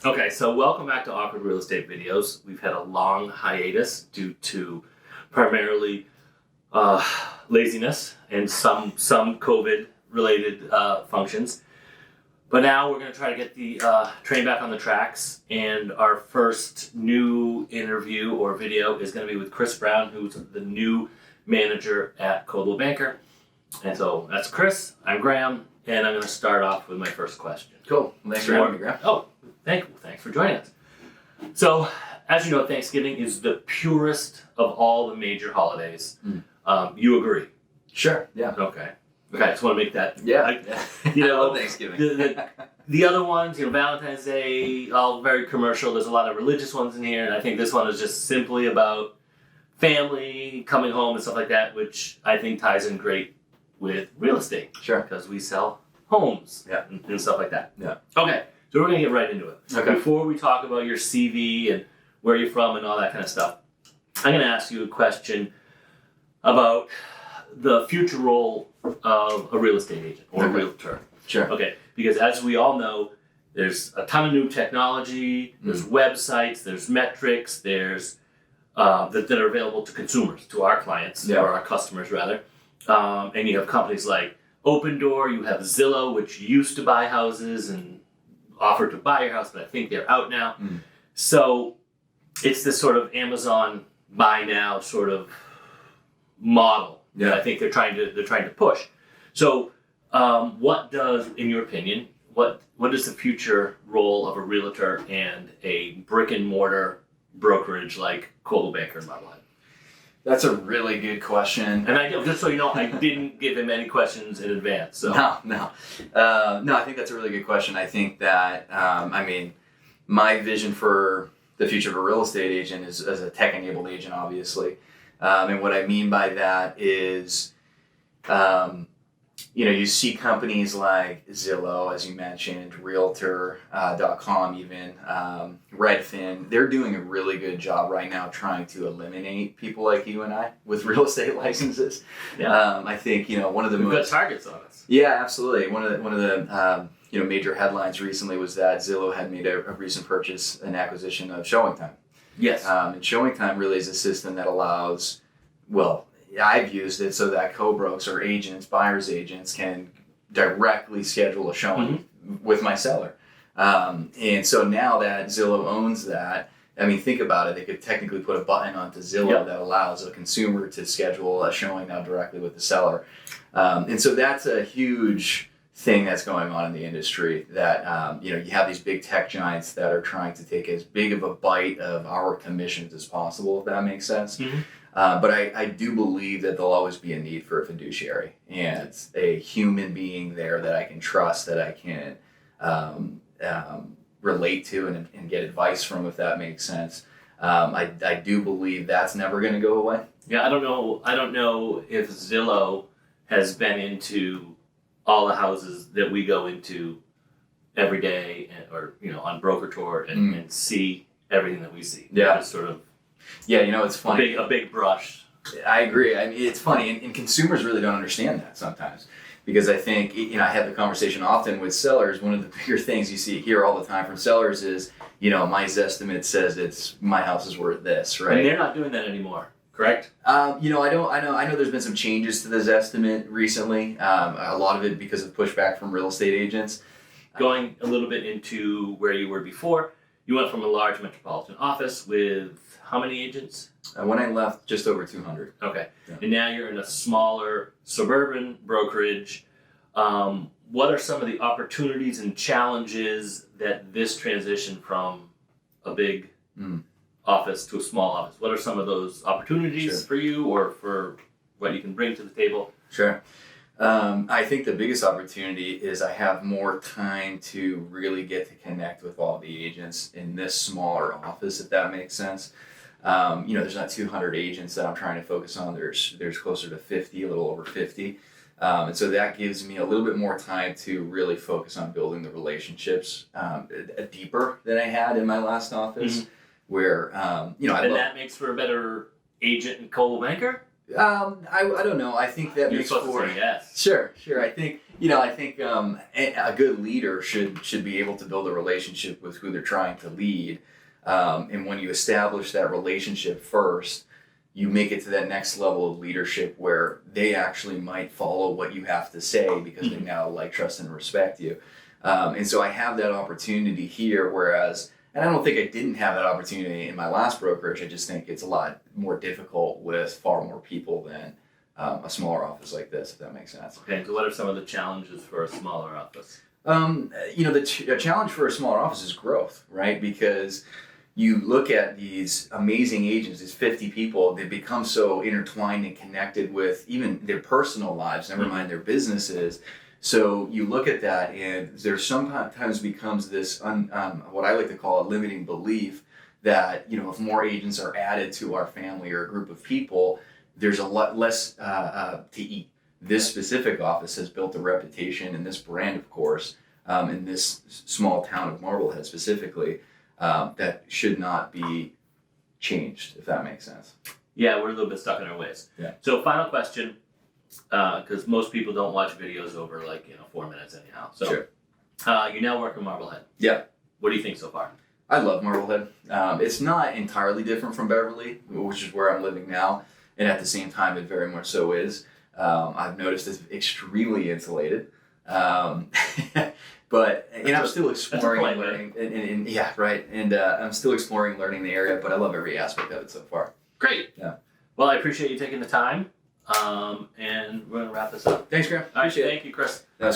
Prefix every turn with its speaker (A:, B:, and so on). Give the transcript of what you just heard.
A: Okay, so welcome back to Awkward Real Estate Videos. We've had a long hiatus due to primarily laziness and some COVID-related functions. But now we're going to try to get the train back on the tracks, and our first new interview or video is going to be with Chris Brown, who's the new manager at Coldwell Banker. And so that's Chris, I'm Graham, and I'm going to start off with my first question.
B: Cool. Thanks for having me, Graham.
A: Oh, thanks for joining us. So, as you know, Thanksgiving is the purest of all the major holidays. You agree?
B: Sure. Yeah.
A: Okay. I just want to make that.
B: Yeah.
A: I love
B: Thanksgiving.
A: The other ones, Valentine's Day, all very commercial. There's a lot of religious ones in here, and I think this one is just simply about family, coming home, and stuff like that, which I think ties in great with real estate.
B: Sure.
A: Because we sell homes and stuff like that.
B: Yeah.
A: Okay, so we're going to get right into it.
B: Okay.
A: Before we talk about your CV and where you're from and all that kind of stuff, I'm going to ask you a question about the future role of a real estate agent or a realtor.
B: Sure.
A: Okay, because as we all know, there's a ton of new technology, there's websites, there's metrics, there's that are available to consumers, to our clients, or our customers rather. And you have companies like Open Door, you have Zillow, which used to buy houses and offered to buy your house, but I think they're out now. So it's this sort of Amazon buy now sort of model that I think they're trying to push. So what does, in your opinion, what is the future role of a realtor and a brick and mortar brokerage like Coldwell Banker and Marblehead?
B: That's a really good question.
A: And just so you know, I didn't give him any questions in advance. So
B: No, I think that's a really good question. I think that, my vision for the future of a real estate agent is as a tech-enabled agent, obviously. And what I mean by that is, you see companies like Zillow, as you mentioned, Realtor.com even, Redfin. They're doing a really good job right now trying to eliminate people like you and I with real estate licenses. I think, one of the
A: we've got targets on us.
B: Yeah, absolutely. One of the major headlines recently was that Zillow had made a recent purchase and acquisition of ShowingTime.
A: Yes.
B: And ShowingTime really is a system that allows, I've used it so that co-brokes or agents, buyer's agents, can directly schedule a showing with my seller. And so now that Zillow owns that, think about it, they could technically put a button onto Zillow that allows a consumer to schedule a showing now directly with the seller. And so that's a huge thing that's going on in the industry that, you have these big tech giants that are trying to take as big of a bite of our commissions as possible, if that makes sense. But I do believe that there'll always be a need for a fiduciary and a human being there that I can trust, that I can relate to and get advice from, if that makes sense. I do believe that's never going to go away.
A: Yeah, I don't know if Zillow has been into all the houses that we go into every day, or on Broker Tour and see everything that we see.
B: Yeah,
A: it's sort of.
B: Yeah, it's funny.
A: A big brush.
B: I agree. It's funny, and consumers really don't understand that sometimes, because I think, I have the conversation often with sellers. One of the bigger things you hear all the time from sellers is, my Zestimate says my house is worth this, right?
A: And they're not doing that anymore, correct?
B: I know there's been some changes to the Zestimate recently. A lot of it because of pushback from real estate agents.
A: Going a little bit into where you were before, you went from a large metropolitan office with how many agents?
B: When I left, just over 200.
A: Okay.
B: Yeah.
A: And now you're in a smaller suburban brokerage. What are some of the opportunities and challenges that this transition from a big office to a small office, what are some of those opportunities for you, or for what you can bring to the table?
B: Sure. I think the biggest opportunity is I have more time to really get to connect with all the agents in this smaller office, if that makes sense. There's not 200 agents that I'm trying to focus on. There's closer to 50, a little over 50. And so that gives me a little bit more time to really focus on building the relationships deeper than I had in my last office, where,
A: that makes for a better agent in Coldwell Banker?
B: I don't know. I think that
A: You're
B: makes
A: supposed
B: for...
A: to say yes.
B: Sure. I think, I think a good leader should be able to build a relationship with who they're trying to lead. And when you establish that relationship first, you make it to that next level of leadership where they actually might follow what you have to say because they now like, trust, and respect you. And so I have that opportunity here, and I don't think I didn't have that opportunity in my last brokerage. I just think it's a lot more difficult with far more people than a smaller office like this, if that makes sense.
A: Okay, so what are some of the challenges for a smaller office?
B: The challenge for a smaller office is growth, right? Because you look at these amazing agents, these 50 people, they become so intertwined and connected with even their personal lives, never mind their businesses. So you look at that, and there sometimes becomes this, what I like to call a limiting belief that, if more agents are added to our family or a group of people, there's a lot less to eat. This specific office has built a reputation, and this brand, of course, in this small town of Marblehead specifically, that should not be changed, if that makes sense.
A: Yeah, we're a little bit stuck in our ways.
B: Yeah.
A: So final question, because most people don't watch videos over 4 minutes anyhow. So
B: Sure.
A: You now work in Marblehead.
B: Yeah.
A: What do you think so far?
B: I love Marblehead. It's not entirely different from Beverly, which is where I'm living now, and at the same time, it very much so is. I've noticed it's extremely insulated. But I'm still exploring and learning, and yeah, right. And I'm still exploring, learning the area, but I love every aspect of it so far.
A: Great.
B: Yeah.
A: Well, I appreciate you taking the time, and we're gonna wrap this up.
B: Thanks, Graham.
A: All right,
B: Appreciate it.
A: thank you, Chris.